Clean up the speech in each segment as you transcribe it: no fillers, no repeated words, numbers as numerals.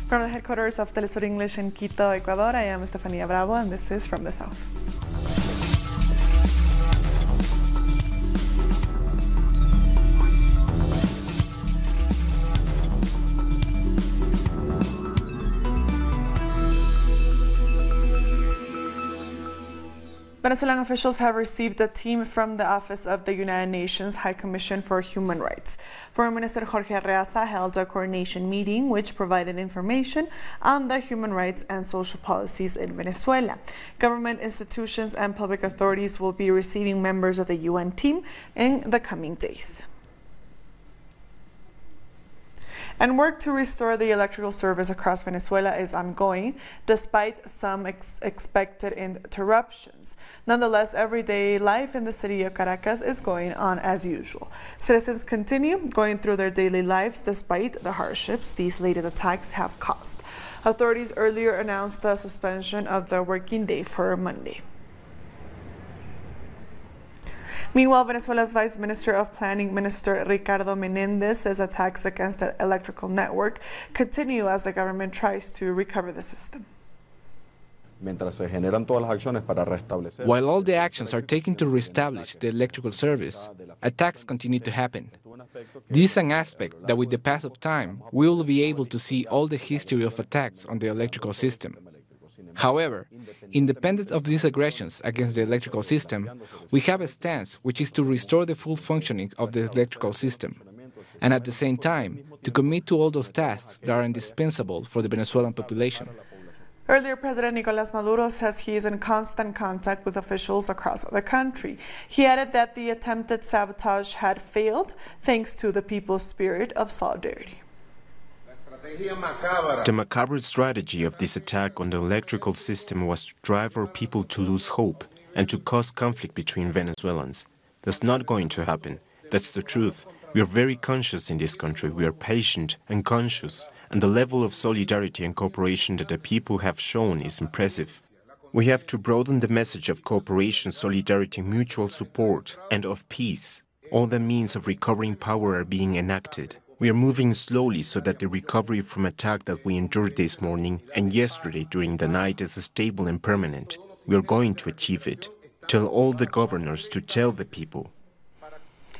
From the headquarters of Telesur English in Quito, Ecuador, I am Estefania Bravo, and this is From the South. Venezuelan officials have received a team from the Office of the United Nations High Commission for Human Rights. Foreign Minister Jorge Arreaza held a coordination meeting which provided information on the human rights and social policies in Venezuela. Government institutions and public authorities will be receiving members of the UN team in the coming days. And work to restore the electrical service across Venezuela is ongoing, despite some expected interruptions. Nonetheless, everyday life in the city of Caracas is going on as usual. Citizens continue going through their daily lives despite the hardships these latest attacks have caused. Authorities earlier announced the suspension of the working day for Monday. Meanwhile, Venezuela's Vice Minister of Planning, Minister Ricardo Menéndez, says attacks against the electrical network continue as the government tries to recover the system. While all the actions are taken to reestablish the electrical service, attacks continue to happen. This is an aspect that with the pass of time, we will be able to see all the history of attacks on the electrical system. However, independent of these aggressions against the electrical system, we have a stance which is to restore the full functioning of the electrical system, and at the same time, to commit to all those tasks that are indispensable for the Venezuelan population. Earlier, President Nicolás Maduro says he is in constant contact with officials across the country. He added that the attempted sabotage had failed thanks to the people's spirit of solidarity. The macabre strategy of this attack on the electrical system was to drive our people to lose hope and to cause conflict between Venezuelans. That's not going to happen. That's the truth. We are very conscious in this country. We are patient and conscious, and the level of solidarity and cooperation that the people have shown is impressive. We have to broaden the message of cooperation, solidarity, mutual support, and of peace. All the means of recovering power are being enacted. We are moving slowly so that the recovery from attack that we endured this morning and yesterday during the night is stable and permanent. We are going to achieve it. Tell all the governors to tell the people.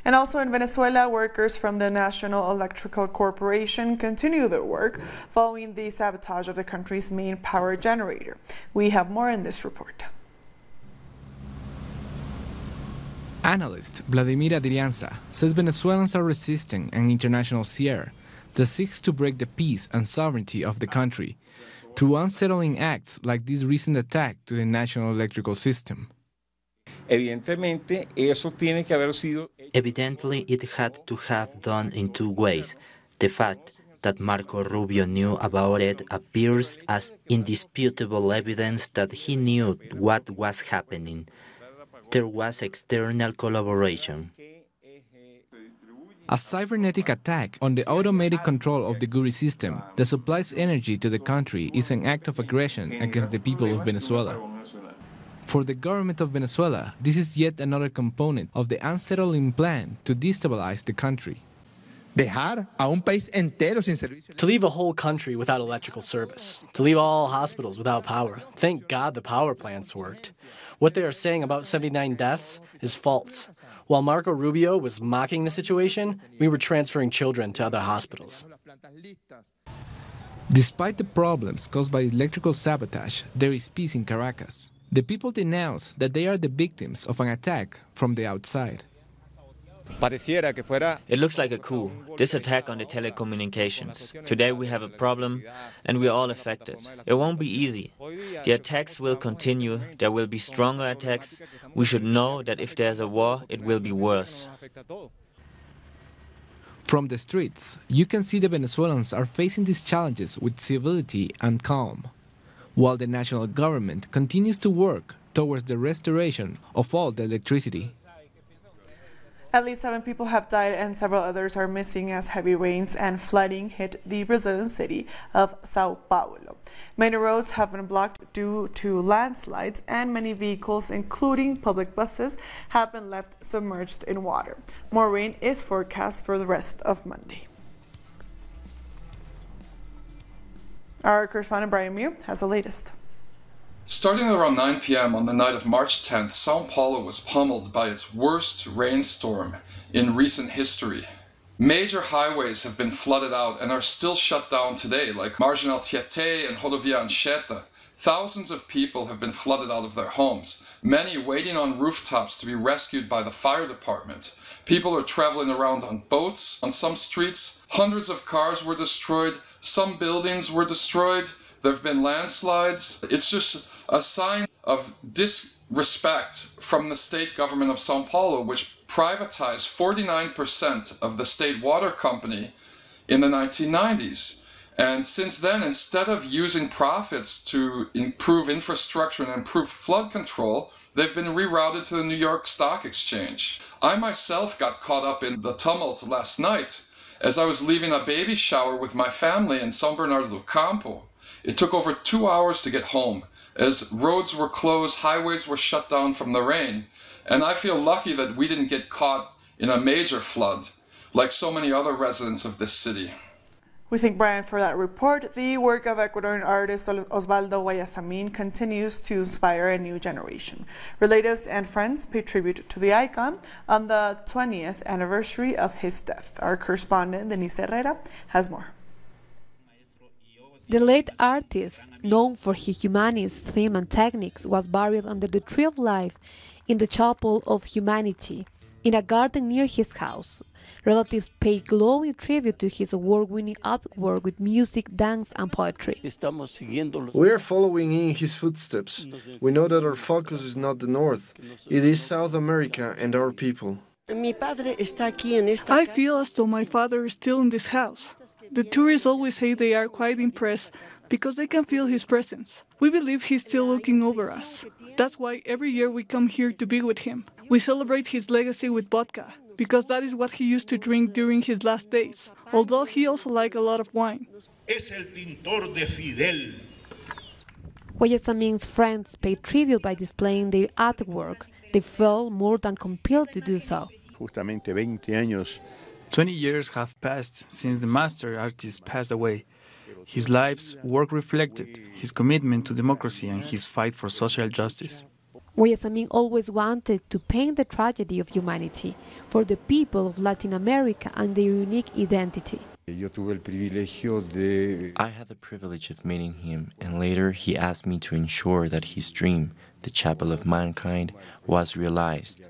And also in Venezuela, workers from the National Electrical Corporation continue their work following the sabotage of the country's main power generator. We have more in this report. Analyst Vladimir Adrianza says Venezuelans are resisting an international scare that seeks to break the peace and sovereignty of the country through unsettling acts like this recent attack to the national electrical system. Evidently, it had to have done in two ways. The fact that Marco Rubio knew about it appears as indisputable evidence that he knew what was happening. There was external collaboration. A cybernetic attack on the automated control of the GURI system that supplies energy to the country is an act of aggression against the people of Venezuela. For the government of Venezuela, this is yet another component of the unsettling plan to destabilize the country. To leave a whole country without electrical service, to leave all hospitals without power. Thank God the power plants worked. What they are saying about 79 deaths is false. While Marco Rubio was mocking the situation, we were transferring children to other hospitals. Despite the problems caused by electrical sabotage, there is peace in Caracas. The people denounce that they are the victims of an attack from the outside. It looks like a coup, this attack on the telecommunications. Today we have a problem and we are all affected. It won't be easy. The attacks will continue, there will be stronger attacks. We should know that if there's a war, it will be worse. From the streets, you can see the Venezuelans are facing these challenges with civility and calm, while the national government continues to work towards the restoration of all the electricity. At least 7 people have died and several others are missing as heavy rains and flooding hit the Brazilian city of Sao Paulo. Many roads have been blocked due to landslides and many vehicles, including public buses, have been left submerged in water. More rain is forecast for the rest of Monday. Our correspondent Brian Muir has the latest. Starting around 9 p.m. on the night of March 10th, São Paulo was pummeled by its worst rainstorm in recent history. Major highways have been flooded out and are still shut down today, like Marginal Tietê and Rodovia Anchieta. Thousands of people have been flooded out of their homes, many waiting on rooftops to be rescued by the fire department. People are traveling around on boats on some streets. Hundreds of cars were destroyed. Some buildings were destroyed. There have been landslides. It's just a sign of disrespect from the state government of São Paulo, which privatized 49% of the state water company in the 1990s. And since then, instead of using profits to improve infrastructure and improve flood control, they've been rerouted to the New York Stock Exchange. I myself got caught up in the tumult last night as I was leaving a baby shower with my family in São Bernardo do Campo. It took over 2 hours to get home, as roads were closed, highways were shut down from the rain, and I feel lucky that we didn't get caught in a major flood, like so many other residents of this city. We thank Brian for that report. The work of Ecuadorian artist Osvaldo Guayasamín continues to inspire a new generation. Relatives and friends pay tribute to the icon on the 20th anniversary of his death. Our correspondent Denise Herrera has more. The late artist, known for his humanist theme and techniques, was buried under the Tree of Life in the Chapel of Humanity, in a garden near his house. Relatives pay glowing tribute to his award-winning artwork with music, dance, and poetry. We are following in his footsteps. We know that our focus is not the North, it is South America and our people. I feel as though my father is still in this house. The tourists always say they are quite impressed because they can feel his presence. We believe he's still looking over us. That's why every year we come here to be with him. We celebrate his legacy with vodka, because that is what he used to drink during his last days, although he also liked a lot of wine. Guayasamín's friends paid tribute by displaying their artwork. They felt more than compelled to do so. 20 years have passed since the master artist passed away. His life's work reflected his commitment to democracy and his fight for social justice. Guayasamín always wanted to paint the tragedy of humanity for the people of Latin America and their unique identity. I had the privilege of meeting him, and later he asked me to ensure that his dream, the Chapel of Mankind, was realized.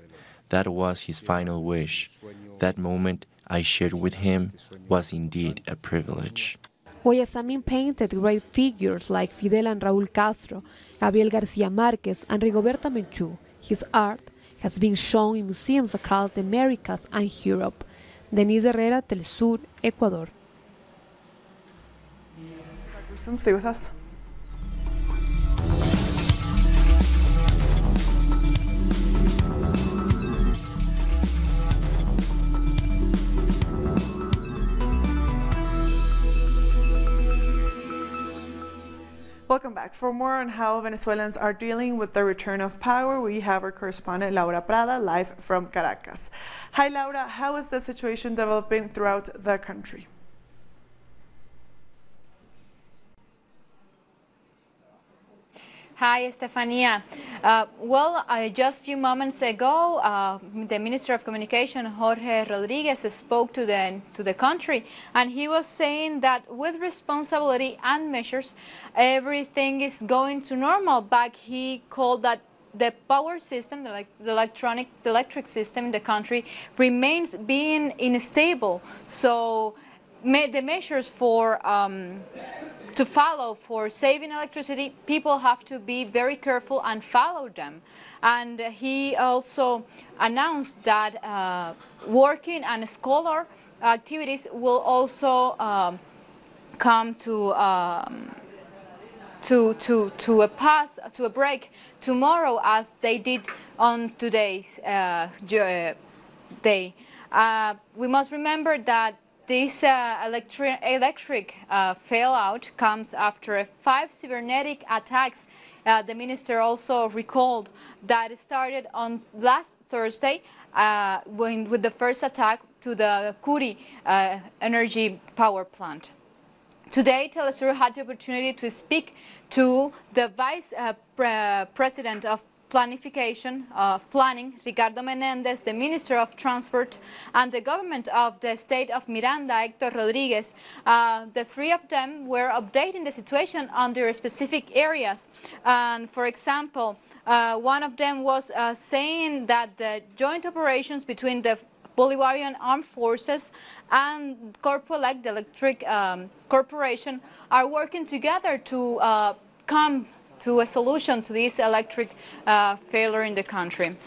That was his final wish. That moment I shared with him was indeed a privilege. Guayasamín painted great figures like Fidel and Raúl Castro, Gabriel García Márquez, and Rigoberta Menchú. His art has been shown in museums across the Americas and Europe. Denise Herrera, Telesur, Ecuador. Stay with us. Welcome back. For more on how Venezuelans are dealing with the return of power, we have our correspondent Laura Prada live from Caracas. Hi Laura, how is the situation developing throughout the country? Hi, Estefania. Just a few moments ago, the Minister of Communication, Jorge Rodriguez, spoke to the country, and he was saying that with responsibility and measures, everything is going to normal. But he called that the power system, the electric system in the country, remains being unstable. So the measures to follow for saving electricity, people have to be very careful and follow them. And he also announced that working and scholar activities will also come to a break tomorrow, as they did on today's day. We must remember that this electric fallout comes after 5 cybernetic attacks. The minister also recalled that it started on last Thursday with the first attack to the Curi energy power plant. Today, Telesur had the opportunity to speak to the Vice President of Planning, Ricardo Menendez, the Minister of Transport, and the government of the state of Miranda, Héctor Rodríguez. The three of them were updating the situation under specific areas. And for example, one of them was saying that the joint operations between the Bolivarian Armed Forces and Corpoelec, the electric corporation, are working together to come to a solution to this electric failure in the country.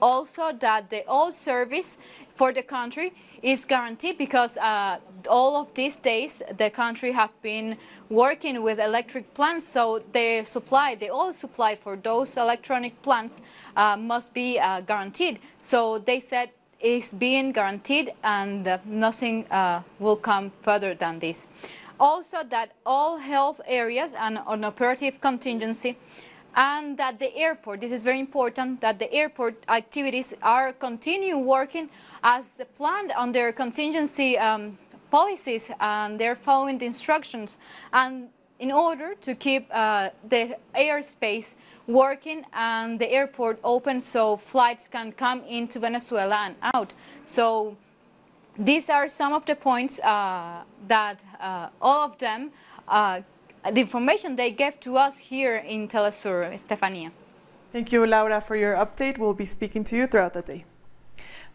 Also, that the oil service for the country is guaranteed because all of these days the country have been working with electric plants, so the oil supply for those electronic plants must be guaranteed. So they said it's being guaranteed and nothing will come further than this. Also, that all health areas and an operative contingency, and that the airport, this is very important, that the airport activities are continue working as planned under contingency policies, and they're following the instructions, and in order to keep the airspace working and the airport open so flights can come into Venezuela and out. So these are some of the points that all of them, the information they gave to us here in Telesur, Estefania. Thank you, Laura, for your update. We'll be speaking to you throughout the day.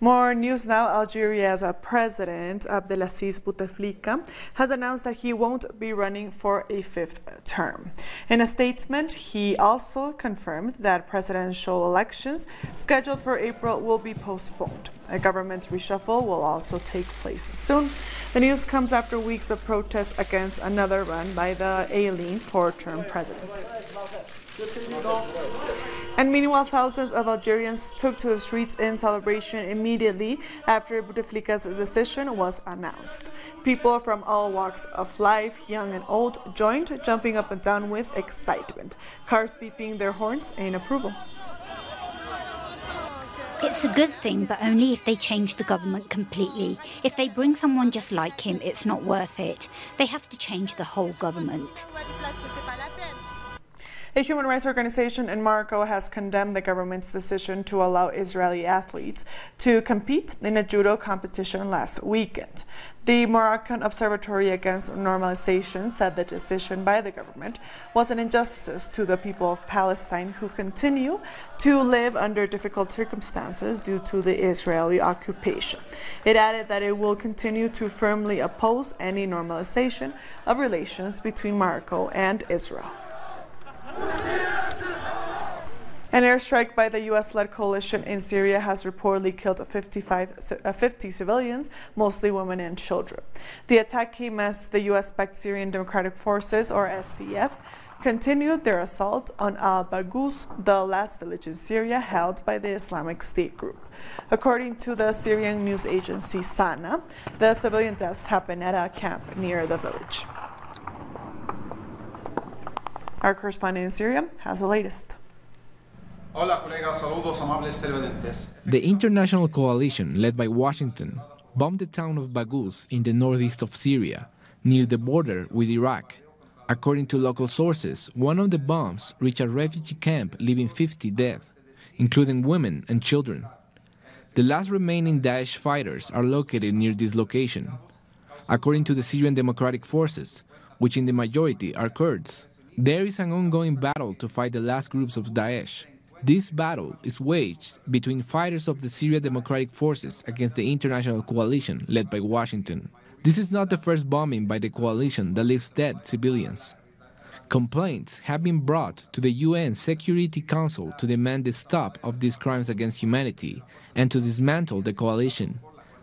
More news now. Algeria's president, Abdelaziz Bouteflika, has announced that he won't be running for a fifth term. In a statement, he also confirmed that presidential elections scheduled for April will be postponed. A government reshuffle will also take place soon. The news comes after weeks of protests against another run by the ailing four-term president. And meanwhile, thousands of Algerians took to the streets in celebration immediately after Bouteflika's decision was announced. People from all walks of life, young and old, joined, jumping up and down with excitement, cars beeping their horns in approval. It's a good thing, but only if they change the government completely. If they bring someone just like him, it's not worth it. They have to change the whole government. A human rights organization in Morocco has condemned the government's decision to allow Israeli athletes to compete in a judo competition last weekend. The Moroccan Observatory Against Normalization said the decision by the government was an injustice to the people of Palestine, who continue to live under difficult circumstances due to the Israeli occupation. It added that it will continue to firmly oppose any normalization of relations between Morocco and Israel. An airstrike by the U.S.-led coalition in Syria has reportedly killed 50 civilians, mostly women and children. The attack came as the U.S.-backed Syrian Democratic Forces, or SDF, continued their assault on al-Baghouz, the last village in Syria held by the Islamic State group. According to the Syrian news agency Sana, the civilian deaths happened at a camp near the village. Our correspondent in Syria has the latest. The international coalition, led by Washington, bombed the town of Baghouz in the northeast of Syria, near the border with Iraq. According to local sources, one of the bombs reached a refugee camp, leaving 50 dead, including women and children. The last remaining Daesh fighters are located near this location. According to the Syrian Democratic Forces, which in the majority are Kurds, there is an ongoing battle to fight the last groups of Daesh. This battle is waged between fighters of the Syrian Democratic Forces against the international coalition led by Washington. This is not the first bombing by the coalition that leaves dead civilians. Complaints have been brought to the UN Security Council to demand the stop of these crimes against humanity and to dismantle the coalition.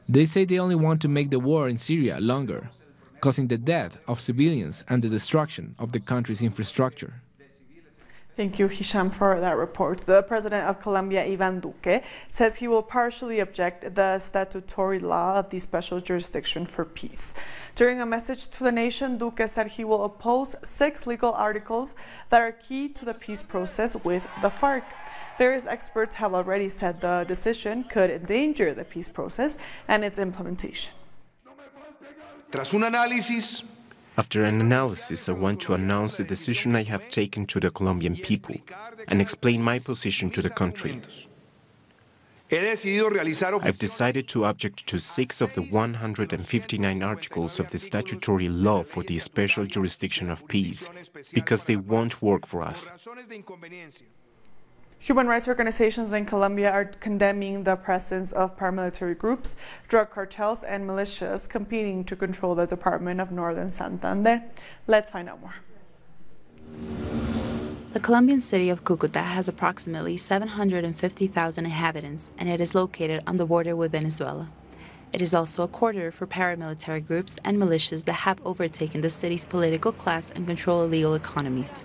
They say they only want to make the war in Syria longer, causing the death of civilians and the destruction of the country's infrastructure. Thank you, Hisham, for that report. The president of Colombia, Iván Duque, says he will partially object the statutory law of the special jurisdiction for peace. During a message to the nation, Duque said he will oppose 6 legal articles that are key to the peace process with the FARC. Various experts have already said the decision could endanger the peace process and its implementation. Tras un análisis After an analysis, I want to announce the decision I have taken to the Colombian people and explain my position to the country. I've decided to object to 6 of the 159 articles of the statutory law for the special jurisdiction of peace, because they won't work for us. Human rights organizations in Colombia are condemning the presence of paramilitary groups, drug cartels, and militias competing to control the Department of Northern Santander. Let's find out more. The Colombian city of Cúcuta has approximately 750,000 inhabitants, and it is located on the border with Venezuela. It is also a quarter for paramilitary groups and militias that have overtaken the city's political class and control illegal economies.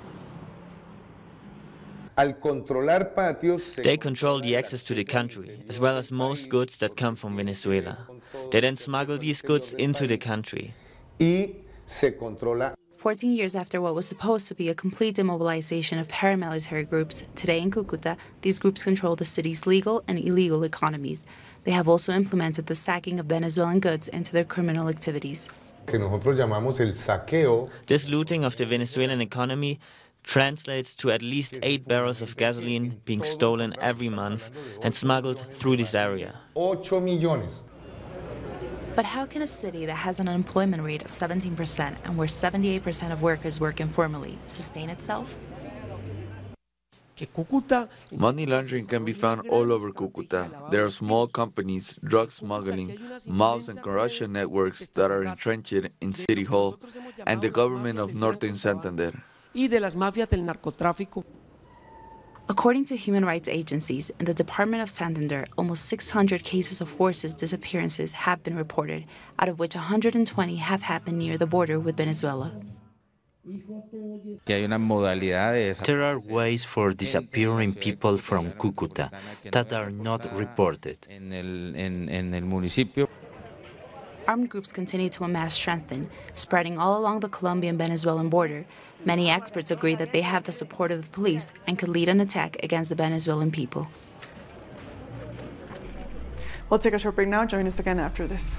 They control the access to the country, as well as most goods that come from Venezuela. They then smuggle these goods into the country. 14 years after what was supposed to be a complete demobilization of paramilitary groups, today in Cúcuta, these groups control the city's legal and illegal economies. They have also implemented the sacking of Venezuelan goods into their criminal activities. This looting of the Venezuelan economy translates to at least 8 barrels of gasoline being stolen every month and smuggled through this area. But how can a city that has an unemployment rate of 17% and where 78% of workers work informally sustain itself? Money laundering can be found all over Cúcuta. There are small companies, drug smuggling, mobs and corruption networks that are entrenched in City Hall and the government of Northern Santander. According to human rights agencies, in the Department of Santander, almost 600 cases of forced disappearances have been reported, out of which 120 have happened near the border with Venezuela. There are ways for disappearing people from Cúcuta that are not reported. Armed groups continue to amass strength, spreading all along the Colombian-Venezuelan border. Many experts agree that they have the support of the police and could lead an attack against the Venezuelan people. We'll take a short break now. Join us again after this.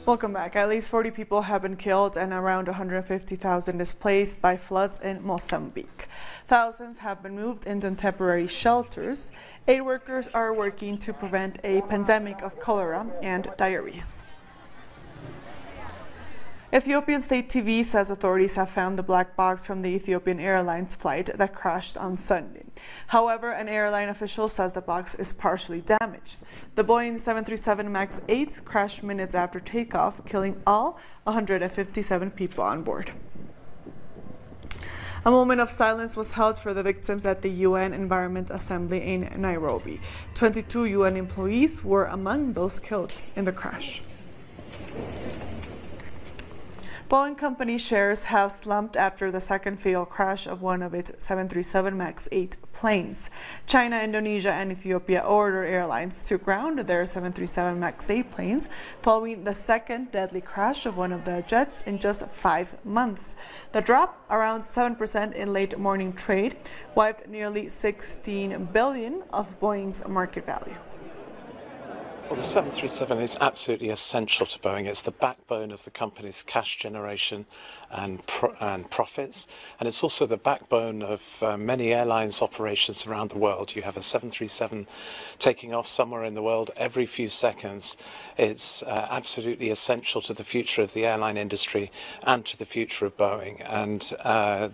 Welcome back. At least 40 people have been killed and around 150,000 displaced by floods in Mozambique. Thousands have been moved into temporary shelters. Aid workers are working to prevent a pandemic of cholera and diarrhea. Ethiopian state TV says authorities have found the black box from the Ethiopian Airlines flight that crashed on Sunday. However, an airline official says the box is partially damaged. The Boeing 737 MAX 8 crashed minutes after takeoff, killing all 157 people on board. A moment of silence was held for the victims at the UN Environment Assembly in Nairobi. 22 UN employees were among those killed in the crash. Boeing company shares have slumped after the second fatal crash of one of its 737 MAX 8 planes. China, Indonesia, and Ethiopia ordered airlines to ground their 737 MAX 8 planes following the second deadly crash of one of the jets in just 5 months. The drop, around 7% in late morning trade, wiped nearly $16 billion of Boeing's market value. Well, the 737 is absolutely essential to Boeing. It's the backbone of the company's cash generation and profits, and it's also the backbone of many airlines' operations around the world. You have a 737 taking off somewhere in the world every few seconds. It's absolutely essential to the future of the airline industry and to the future of Boeing. And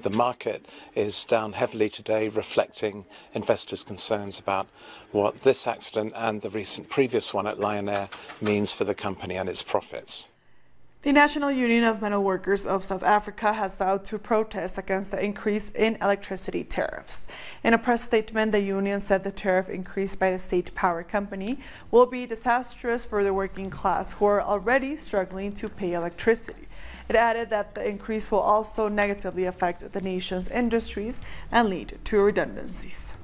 the market is down heavily today, reflecting investors' concerns about what this accident and the recent previous one at Lion Air means for the company and its profits. The National Union of Metal Workers of South Africa has vowed to protest against the increase in electricity tariffs. In a press statement, the union said the tariff increase by the state power company will be disastrous for the working class who are already struggling to pay electricity. It added that the increase will also negatively affect the nation's industries and lead to redundancies.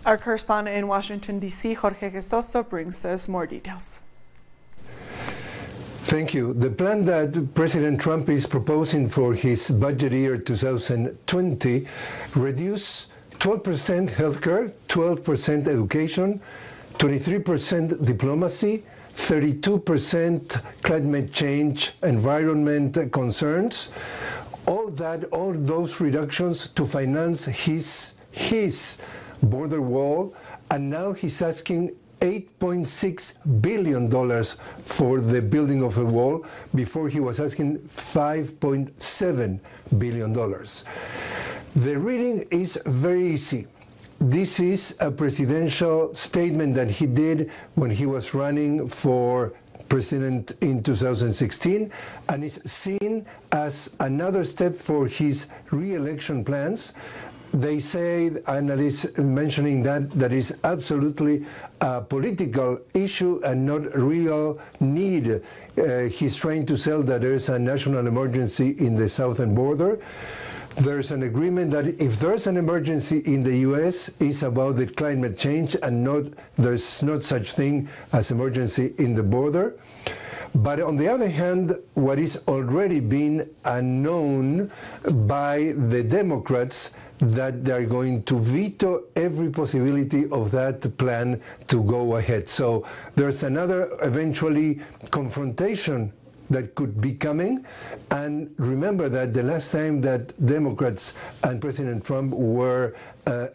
Our correspondent in Washington, D.C., Jorge Gestoso, brings us more details. Thank you. The plan that President Trump is proposing for his budget year 2020 reduce 12% healthcare, 12% education, 23% diplomacy, 32% climate change, environment concerns, all those reductions to finance his border wall, and now he's asking $8.6 billion for the building of a wall. Before he was asking $5.7 billion. The reading is very easy. This is a presidential statement that he did when he was running for president in 2016, and is seen as another step for his re-election plans. They say, analysts mentioning that is absolutely a political issue and not real need. He's trying to sell that there is a national emergency in the southern border. There's an agreement that if there's an emergency in the U.S., it's about the climate change, and there's not such thing as emergency in the border. But on the other hand, what is already been known by the Democrats, that they're going to veto every possibility of that plan to go ahead. So there's another eventually confrontation that could be coming. And remember that the last time that Democrats and President Trump were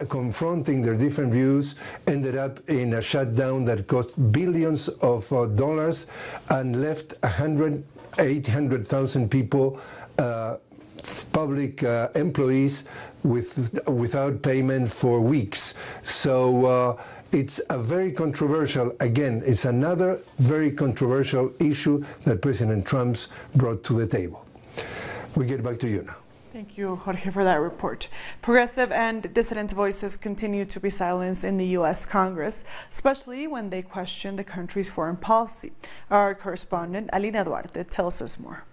confronting their different views ended up in a shutdown that cost billions of dollars and left 800,000 people, public employees, without payment for weeks. So it's a very controversial, again, it's another very controversial issue that President Trump's brought to the table. We get back to you now. Thank you, Jorge, for that report. Progressive and dissident voices continue to be silenced in the U.S. Congress, especially when they question the country's foreign policy. Our correspondent, Alina Duarte, tells us more.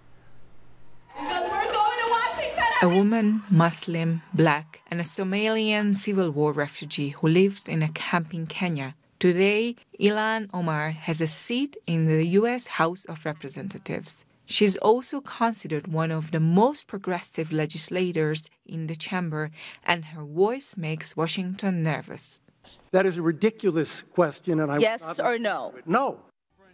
A woman, Muslim, black, and a Somalian civil war refugee who lived in a camp in Kenya. Today, Ilhan Omar has a seat in the U.S. House of Representatives. She's also considered one of the most progressive legislators in the chamber, and her voice makes Washington nervous. That is a ridiculous question, and Yes or no? No.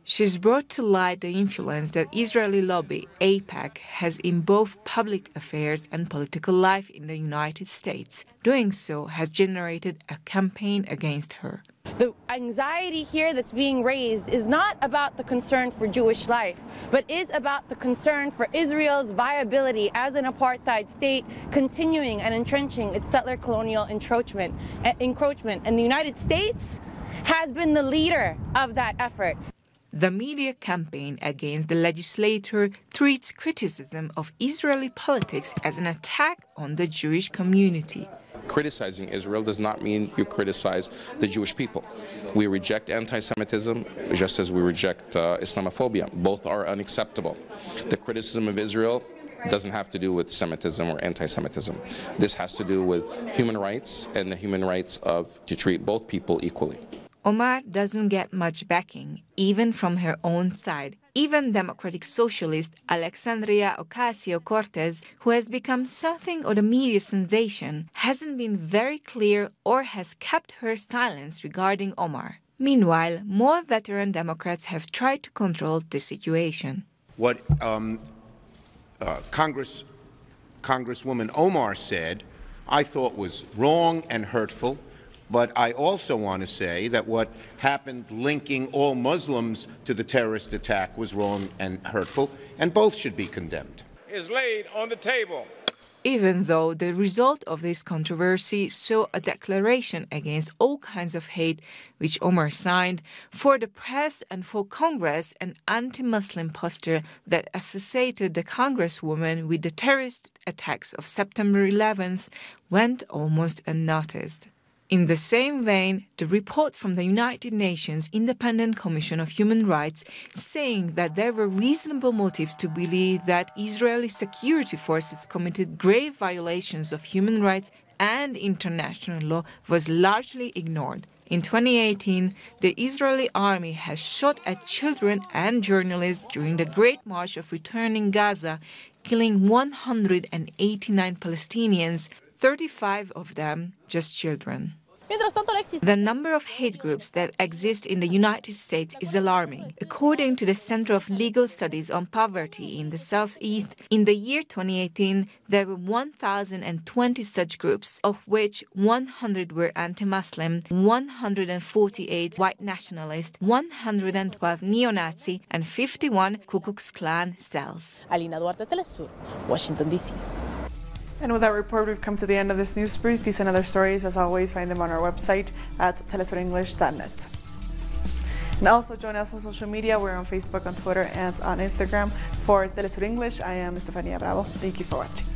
She's brought to light the influence that Israeli lobby, AIPAC, has in both public affairs and political life in the United States. Doing so has generated a campaign against her. The anxiety here that's being raised is not about the concern for Jewish life, but is about the concern for Israel's viability as an apartheid state, continuing and entrenching its settler colonial encroachment. And the United States has been the leader of that effort. The media campaign against the legislator treats criticism of Israeli politics as an attack on the Jewish community. Criticizing Israel does not mean you criticize the Jewish people. We reject anti-Semitism just as we reject Islamophobia. Both are unacceptable. The criticism of Israel doesn't have to do with Semitism or anti-Semitism. This has to do with human rights and the human rights to treat both people equally. Omar doesn't get much backing, even from her own side. Even Democratic socialist Alexandria Ocasio-Cortez, who has become something of a media sensation, hasn't been very clear or has kept her silence regarding Omar. Meanwhile, more veteran Democrats have tried to control the situation. What Congresswoman Omar said, I thought was wrong and hurtful. But I also want to say that what happened linking all Muslims to the terrorist attack was wrong and hurtful, and both should be condemned. Is laid on the table. Even though the result of this controversy saw a declaration against all kinds of hate, which Omar signed, for the press and for Congress, an anti-Muslim poster that associated the Congresswoman with the terrorist attacks of September 11th went almost unnoticed. In the same vein, the report from the United Nations Independent Commission of Human Rights saying that there were reasonable motives to believe that Israeli security forces committed grave violations of human rights and international law was largely ignored. In 2018, the Israeli army has shot at children and journalists during the Great March of Return in Gaza, killing 189 Palestinians, 35 of them just children. The number of hate groups that exist in the United States is alarming. According to the Center of Legal Studies on Poverty in the Southeast, in the year 2018, there were 1,020 such groups, of which 100 were anti-Muslim, 148 white nationalist, 112 neo-Nazi, and 51 Ku Klux Klan cells. Alina Duarte, Telesur, Washington, D.C. And with that report, we've come to the end of this news brief. These and other stories, as always, find them on our website at telesurenglish.net. And also join us on social media. We're on Facebook, on Twitter, and on Instagram. For Telesur English, I am Estefania Bravo. Thank you for watching.